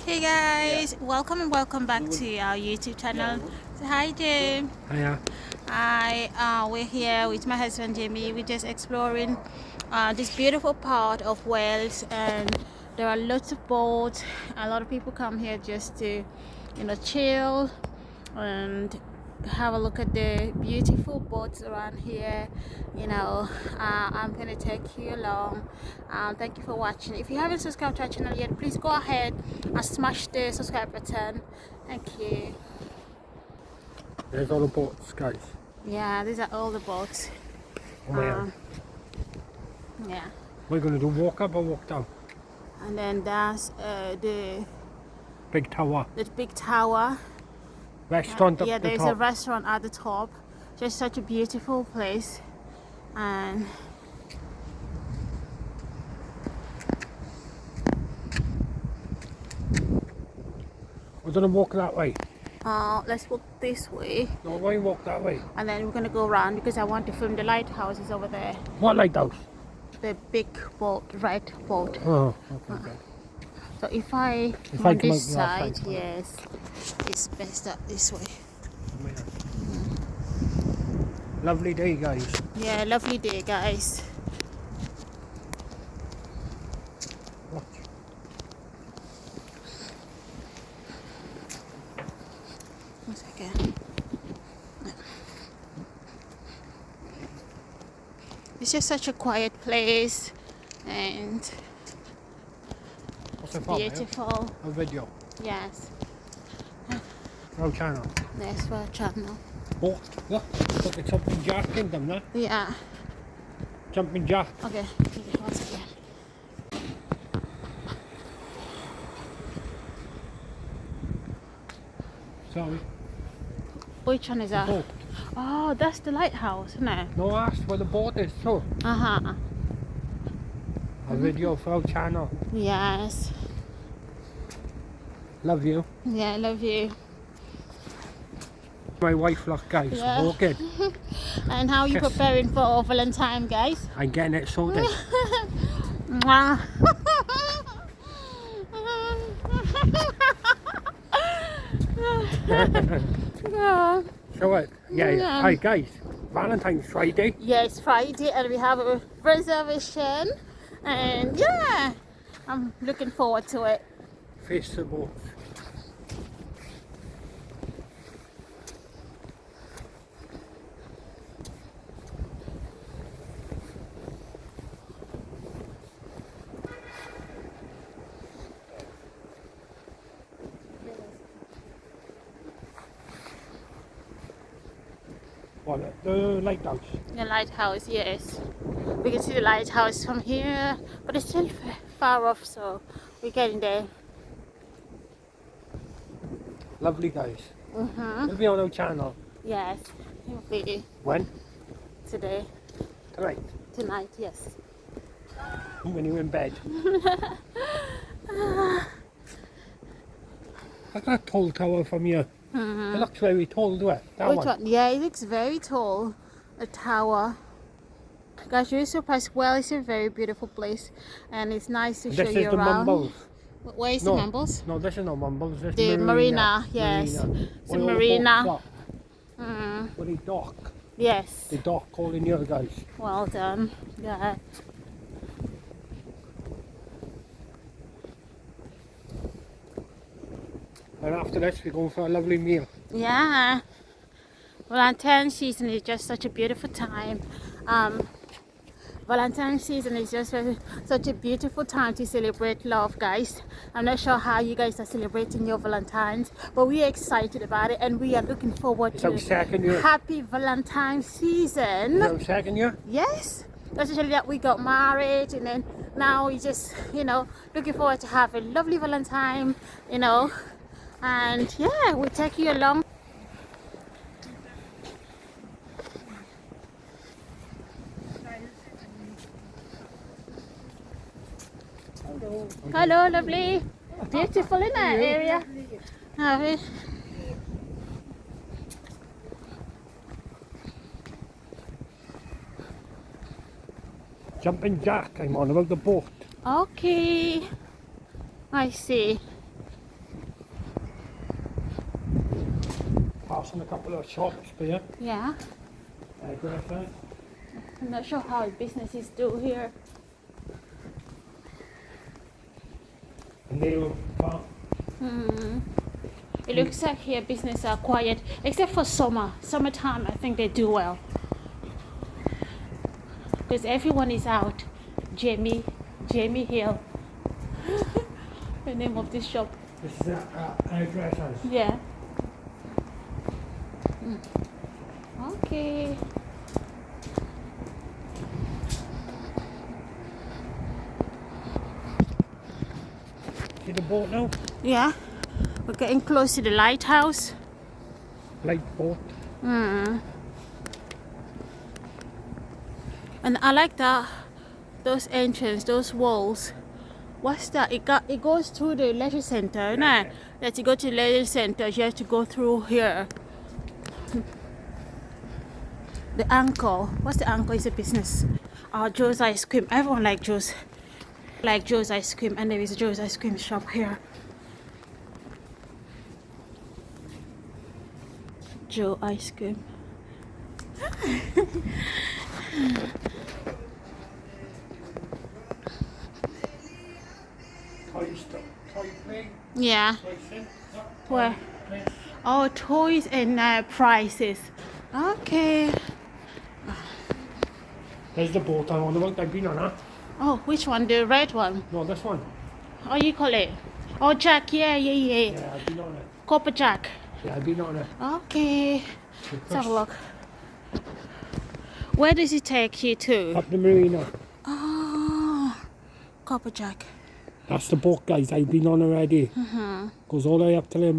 Hey guys, welcome and welcome back to our YouTube channel. So hi Jim. Hiya. We're here with my husband Jimmy. We're just exploring this beautiful part of Wales, and there are lots of boats. A lot of people come here just to, chill and have a look at the beautiful boats around here. I'm gonna take you along. Thank you for watching. If you haven't subscribed to our channel yet, please go ahead and smash the subscribe button. Thank you. There's all the boats, guys. Yeah, these are all the boats. Oh man. Yeah, We're going to do walk up or walk down? and then that's Big tower. the big tower. Restaurant up Yeah, the there's top. a restaurant at the top. Just such a beautiful place. And We're going to walk that way. let's walk this way, No, why walk that way? and then we're gonna go around because I want to film the lighthouses over there. What lighthouse? The big boat, red boat. Oh, okay, good. So if I If on I come this out the side, outside. yes, it's best up this way. Oh, man. Lovely day, guys. Yeah, lovely day, guys. Watch. One second. It's just such a quiet place, and What's the problem? beautiful. A video. Yes, No channel. that's for channel. Boat. Look. Look at jumping jack in them, nah? Yeah. Jumping jack. Okay. One second. Sorry. Which one is that? Boat. Oh, that's the lighthouse, isn't it? No, ask where the boat is, so. Uh-huh. A video for our channel. Yes. Love you. Yeah, I love you. My wife, look, guys, Yeah. walking. And how are you Yes. preparing for Valentine, guys? I'm getting it sorted. Mwah. Yeah. Show it. Yeah. Yeah. Hi, guys. Valentine's Friday. Yeah, it's Friday and we have a reservation, and yeah, I'm looking forward to it. Face the boat. What? The lighthouse. The lighthouse, yes. We can see the lighthouse from here, but it's still far off, so we're getting there. Lovely, guys. Mm-hmm. It'll be on our channel. Yes, it'll be When? today, Tonight. tonight, yes. When you're in bed. Look at that tall tower from here. It looks very tall, do it? That Which one? Yeah, it looks very tall. A tower. Guys, you're surprised. Well, it's a very beautiful place, and it's nice to show This you is the around. Mumbles. Where is No. the Mumbles? No, this is not Mumbles. This The is Marina, yes. Marina. It's a Where all the Marina. boats dock. Where they dock. Yes. They dock all in here, guys. Well done. Yeah. And after this, we're going for a lovely meal. Yeah. Valentine season is just such a beautiful time. Valentine season is just such a beautiful time to celebrate love, guys. I'm not sure how you guys are celebrating your Valentines, but we are excited about it, and we are looking forward It's to our second year. happy Valentine season. It's our second year. Yes, especially that we got married, and then now we just, looking forward to have a lovely Valentine, and yeah, we'll take you along. Hello, lovely. Beautiful in that area. Have it. Jumping jack, I'm on about the boat. Okay. I see. passing a couple of shops here. Yeah. Hairdressers. I'm not sure how businesses do here. Nail bar. It looks like here business are quiet, except for summertime. I think they do well because everyone is out. Jamie Hill, the name of this shop. This is a hairdressers. Yeah. Okay. See the boat now? Yeah. We're getting close to the lighthouse. Light boat. And I like that. Those entrance, those walls. What's that? It goes through the leisure center, no? That you go to the leisure center, you have to go through here. The Anchor. What's the Anchor? Is a business. Joe's ice cream. Everyone like Joe's ice cream, and there is a Joe's ice cream shop here. Joe ice cream. Toy play. Yeah. Toy center. Where? Place. Oh, toys and prices. Okay. There's the boat I wonder what I've been on, huh? Oh, which one? The red one? No, this one. How you call it? Oh, Jack. Yeah. Yeah, I've been on it. Copper Jack. Yeah, I've been on it. Okay. Let's have a look. Where does it take you to? Up the Marina. Oh, Copper Jack. That's the boat, guys. I've been on already. Goes all the way up to the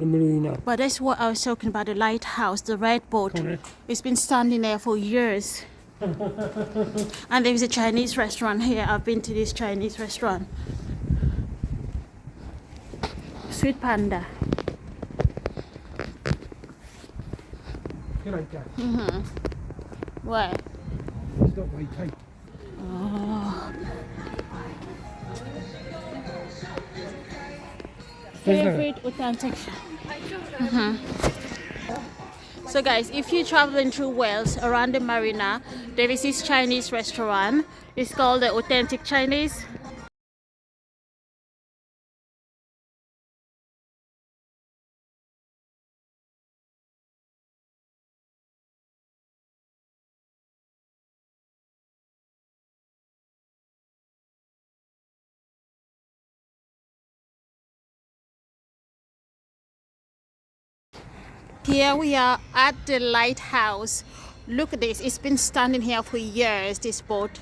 Marina. But that's what I was talking about, the lighthouse, the red boat. Correct. It's been standing there for years. And there's a Chinese restaurant here. I've been to this Chinese restaurant. Sweet Panda. You like that? Where? It's not white type. Favorite authentic. So guys, if you're traveling through Wales around the Marina, there is this Chinese restaurant. It's called the Authentic Chinese. Here we are at the lighthouse. Look at this, it's been standing here for years, this boat.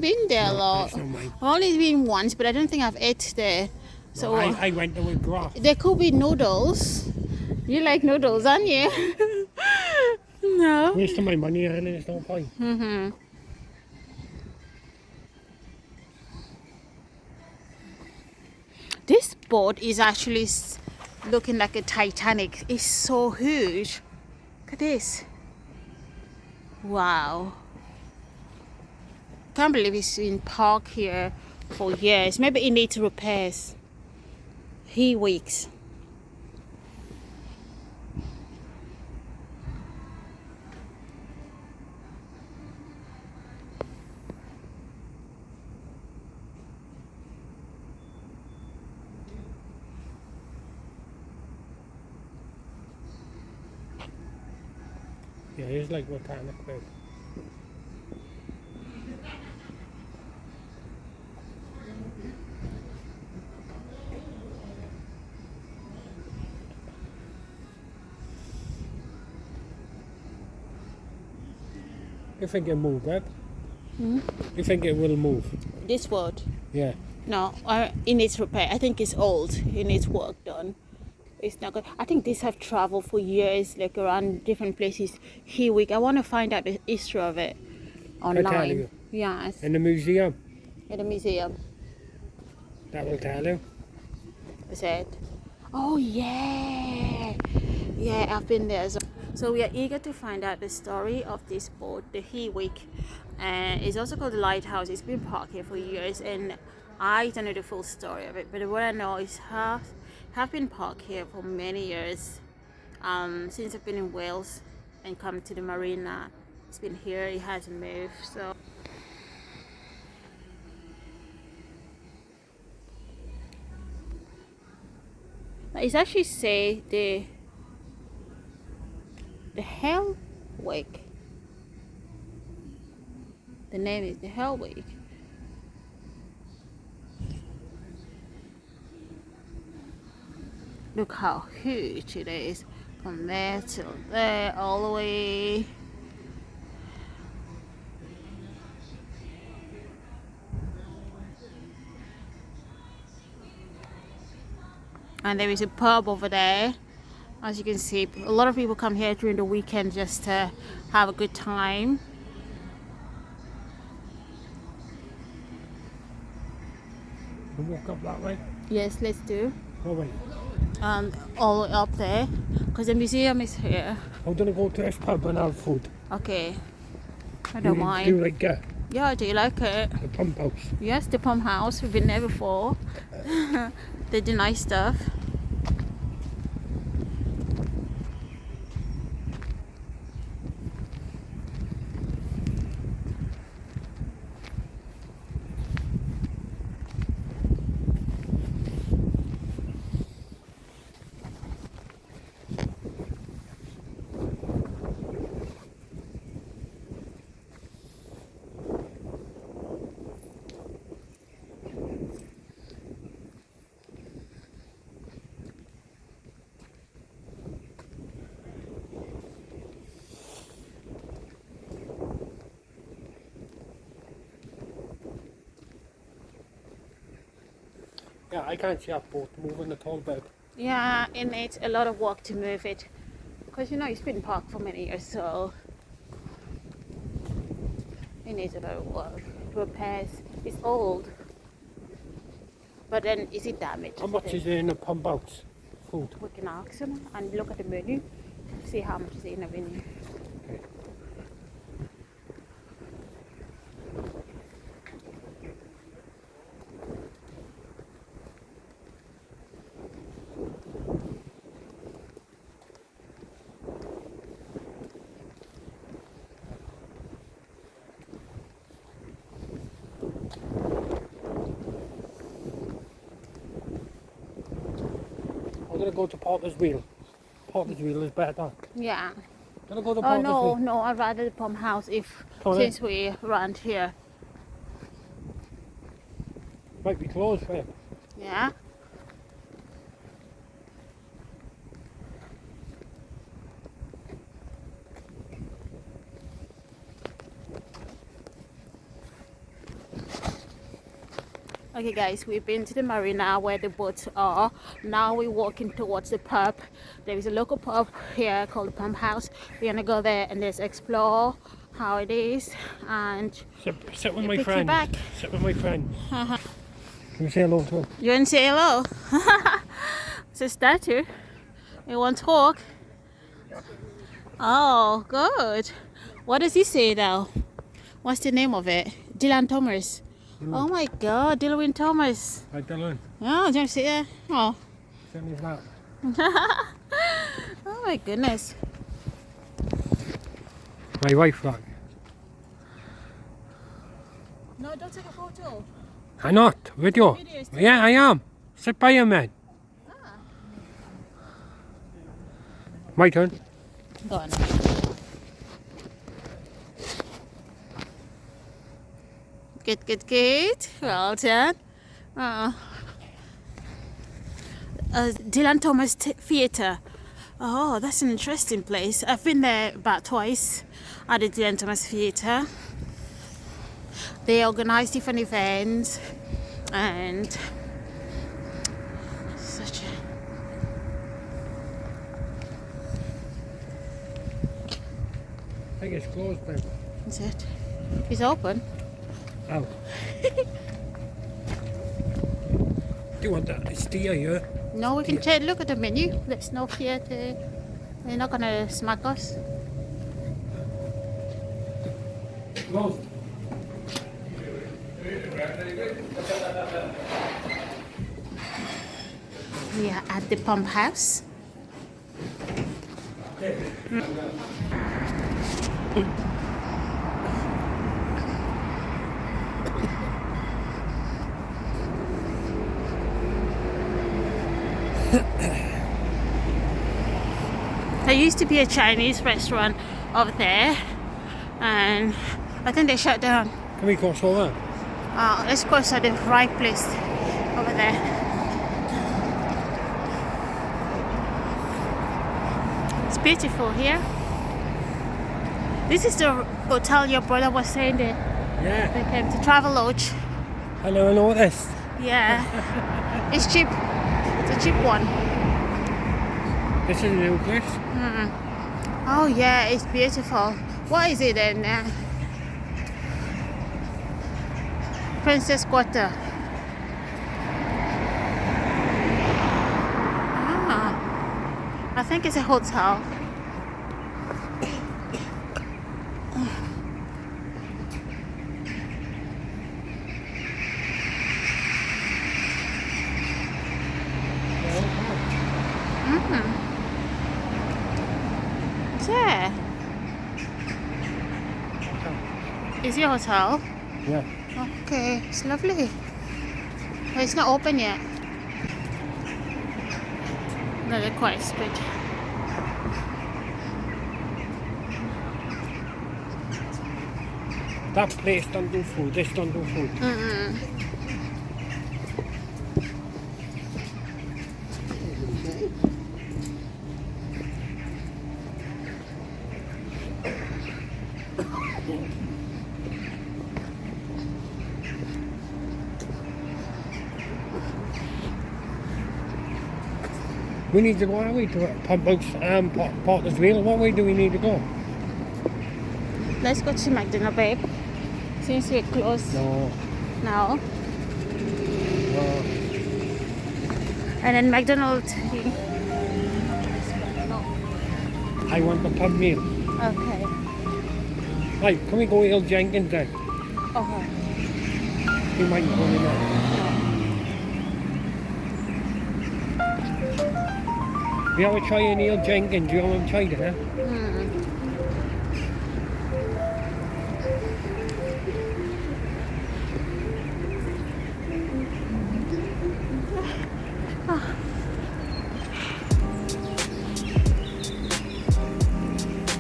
Been there a lot. I've only been once, but I don't think I've ate there. So I went to a graph. there could be noodles. You like noodles, aren't you? No. Wasting my money and it's no point. This boat is actually looking like a Titanic. It's so huge. Look at this. Wow. Can't believe it's been parked here for years. Maybe it needs repairs. He weeks. Yeah, it's like Botanic Bay. You think it move, right? You think it will move? This wood? Yeah. No, it needs repair. I think it's old. It needs work done. It's not good. I think these have traveled for years, like around different places. Hewick. I want to find out the history of it online. tell you. Yes. In the museum, In the museum. that will tell you. Is it? Oh yeah. Yeah, I've been there. So we are eager to find out the story of this boat, the Hewick. And it's also called the Lighthouse. It's been parked here for years, and I don't know the full story of it. But what I know is have been parked here for many years. Since I've been in Wales and come to the Marina, it's been here. It hasn't moved. So. It's actually say the Hellwick. The name is the Hellwick. Look how huge it is. From there to there, all the way. And there is a pub over there. As you can see, a lot of people come here during the weekend just to have a good time. You walk up that way. Yes, let's do. Oh wait. All the way up there, because the museum is here. I'm gonna go to this pub and have food. Okay, I don't mind. Do you like Yeah, do you like it? the pump house? Yes, the pump house. We've been there before. They do nice stuff. Yeah, I can't see that boat moving at all, babe. Yeah, it needs a lot of work to move it, because you know it's been parked for many years, so it needs a lot of work. Repairs. It's old, but then is it damaged? How much is in a pump house? Food. We can ask them and look at the menu, see how much is in the menu. Okay. I'm gonna go to Porter's Wheel. Porter's Wheel is better. Yeah. I'm gonna go to Oh Porter's no, Wheel. no, I'd rather the pump house if Oh, since we around here. Might be closed, babe. Yeah. Okay guys, we've been to the marina where the boats are. Now we're walking towards the pub. There is a local pub here called the Pump House. We're gonna go there and just explore how it is and Sit with my pick you friends. back. Sit with my friends. Can you say hello to him? You want to say hello? It's a statue. You want to talk? Oh, good. What does he say though? What's the name of it? Dylan Thomas. Oh my God, Dylan Thomas. Hi, Dylan. Oh, do you want to sit there? Oh. Send me that. Oh my goodness. My wife, that. No, don't take a photo. I'm not. Video. Video is Yeah, I am. Sit by him, man. My turn. Go on. Good, good, good. Well done. Dylan Thomas Theatre. Oh, that's an interesting place. I've been there about twice at the Dylan Thomas Theatre. They organize different events and such a... I think it's closed now. Is it? It's open. Oh. Do you want that? It's dear, yeah? No, we can take a look at the menu. Let's not fear to... They're not gonna smack us. Closed. We are at the pump house. There used to be a Chinese restaurant over there, and I think they shut down. Can we cross over? Let's go to the right place over there. It's beautiful here. This is the hotel your brother was saying that Yeah. they came to Travel Lodge. I never noticed. Yeah, it's cheap. It's a cheap one. This is a new place. Oh yeah, it's beautiful. What is it then? Princess Quarter. I think it's a hotel. Yeah. Is it a hotel? Yeah. Okay, it's lovely. But it's not open yet. No, they're quite good. That place don't do food, this don't do food. We need to go, are we, to Pump House, Potter's Wheel? What way do we need to go? Let's go to McDonald's, babe. Since we're close No. now. No. And then McDonald's. I want the pub meal. Okay. Right, can we go to Il Jenkins then? Okay. We might go in there. We have a try in Il Jenkins, you haven't tried it, eh?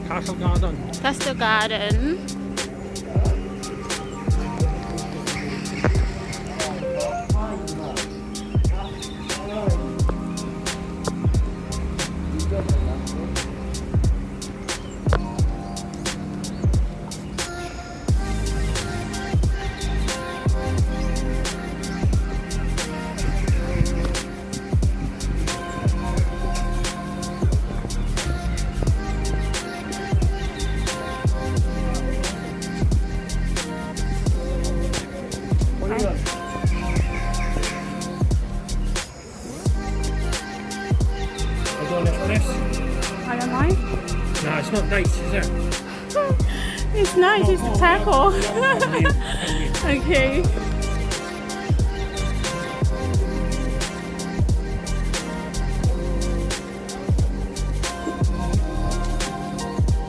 Castle Garden. Castle Garden. I don't mind. No, it's not nice, is it? It's nice, it's a taco. Okay.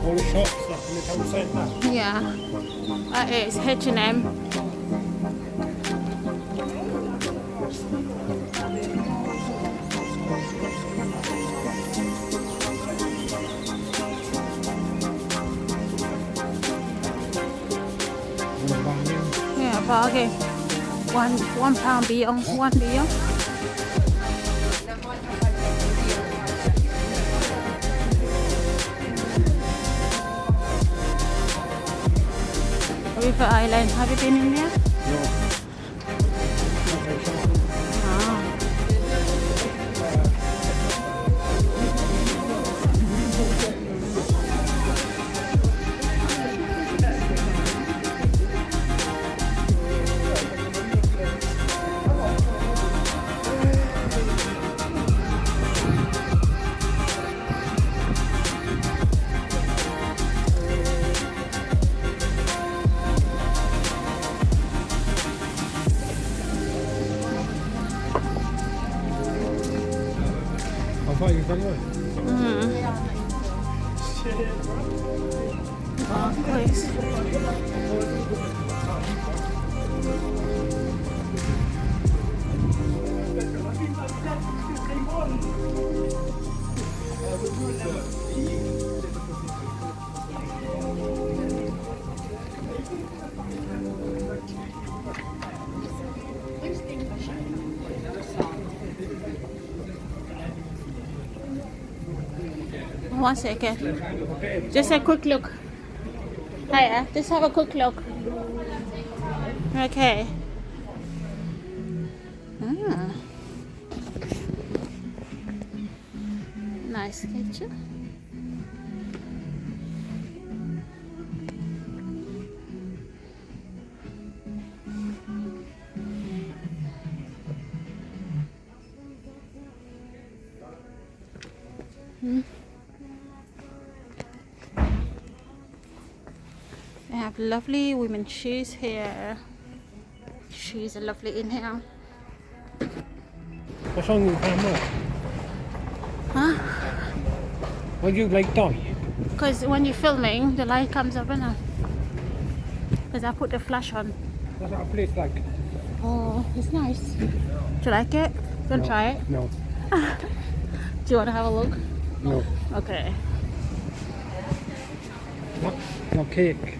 All the shops like in the town centre. Yeah. That is H&M. bargain. One pound beyond, one beyond. River Island. Have you been in there? No. Ah. How far you from there? Oh, please. One second. Just a quick look. Hiya, just have a quick look. Okay. Ah. Nice picture. They have lovely women's shoes here. Shoes are lovely in here. What's wrong with your camera? Huh? Why do you like die? Because when you're filming, the light comes up, innit? Because I put the flash on. What's that place like? Oh, it's nice. Do you like it? You want to try it? No. Do you want to have a look? No. Okay. No cake.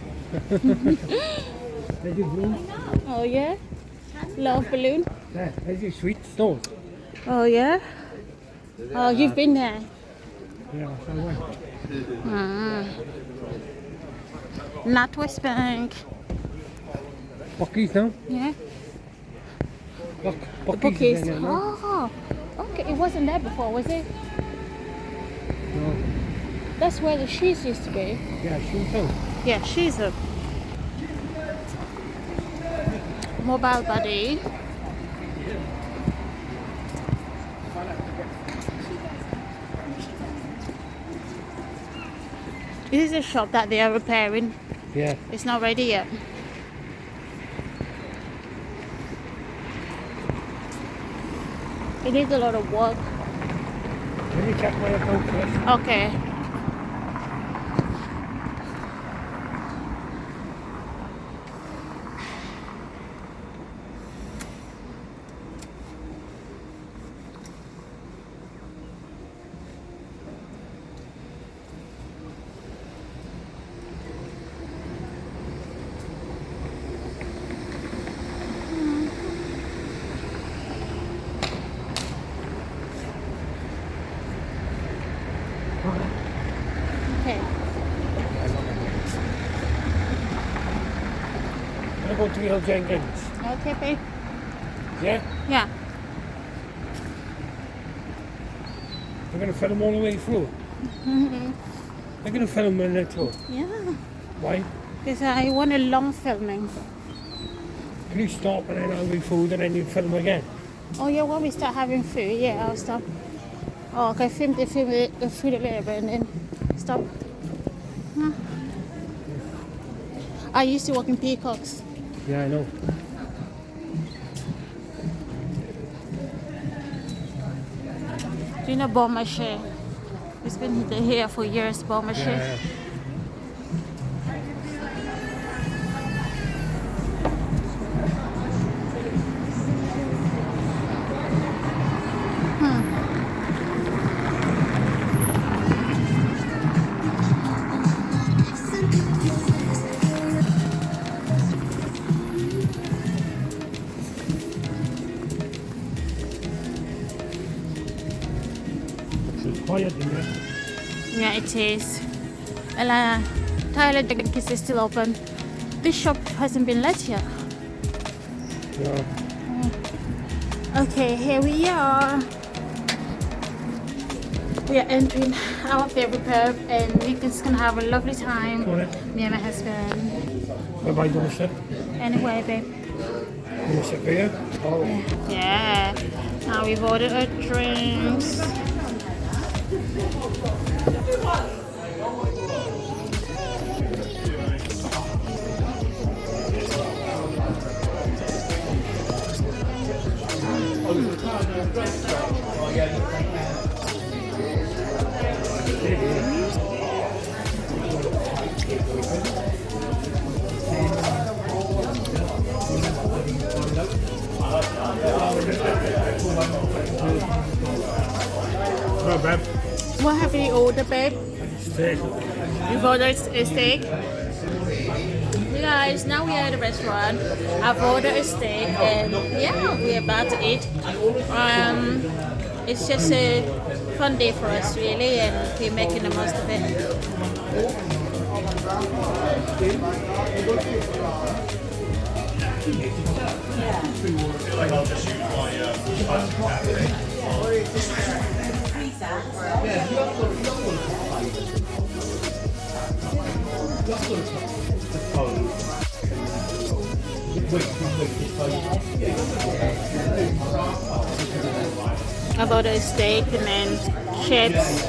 There's your balloon. Oh, yeah? Love balloon? There's your sweet stores. Oh, yeah? Oh, you've been there? Yeah, so I went. Ah. Not West Bank. Bucky's now? Yeah? Look, The Bucky's bookies. is there now. Oh, okay. It wasn't there before, was it? No. That's where the shoes used to be. Yeah, shoes out. Yeah, shoes are. Mobile buddy. This is a shop that they are repairing. Yeah. It's not ready yet. It needs a lot of work. Let me check my account first. Okay. Okay. I'm going to Hill Jenkins. Okay, babe. Yeah? Yeah. They're going to film all the way through. They're going to film in there too. Yeah. Why? Because I want a long filming. Can you stop and then I'll be food and then you film again? Oh yeah, when we start having food, yeah, I'll stop. Oh, okay, film the food a little bit and then stop. Huh. I used to work in Peacocks. Yeah, I know. Do you know Bon Marché? It's been here for years, Bon Marché. Yeah. quiet in here. Yeah, it is. Well, Tyler Jenkins is still open. This shop hasn't been let yet. No. Okay, here we are. We are entering our favorite pub and we're just gonna have a lovely time. Go on then. Me and my husband. Where am I going to sit? Anyway, babe. Going to sit here? Oh. Yeah. Now we've ordered our drinks. Well, babe. What have you ordered, babe? Steak. You've ordered a steak? You guys, now we are at the restaurant. I've ordered a steak and yeah, we're about to eat. It's just a fun day for us really and we're making the most of it. I'll just use I've ordered a steak and then chips,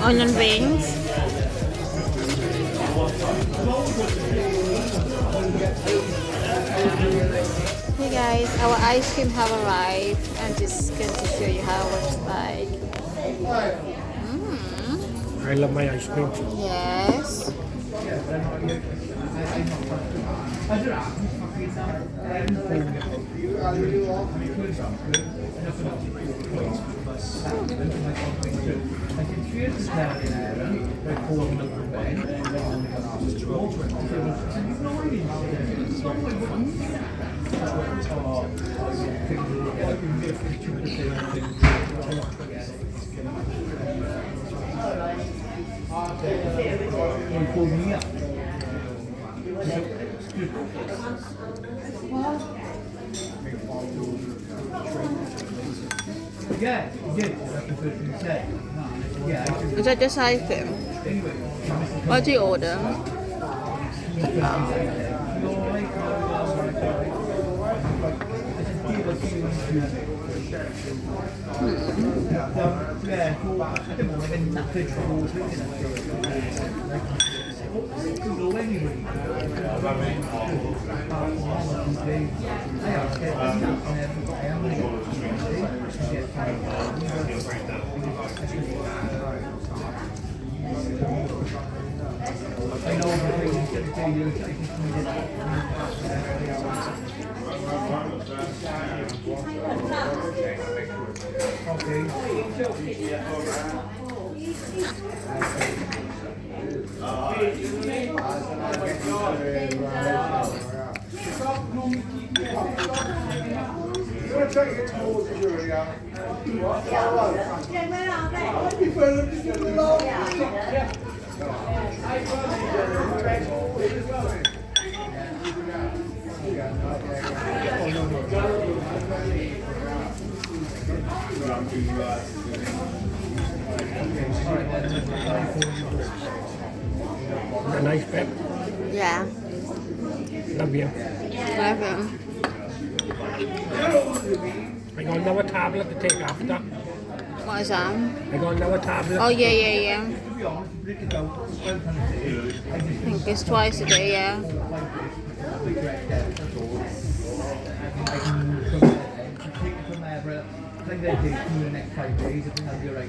onion rings. Hey guys, our ice cream have arrived. I'm just going to show you how it looks like. I love my ice cream. Yes. Is that just ice cream? What do you order? A nice pep. Yeah. Love you. Love you. I got another tablet to take after. What is that? I got another tablet. Oh yeah. I think it's twice a day, yeah. I think they take in the next 5 days. I think that'll be alright.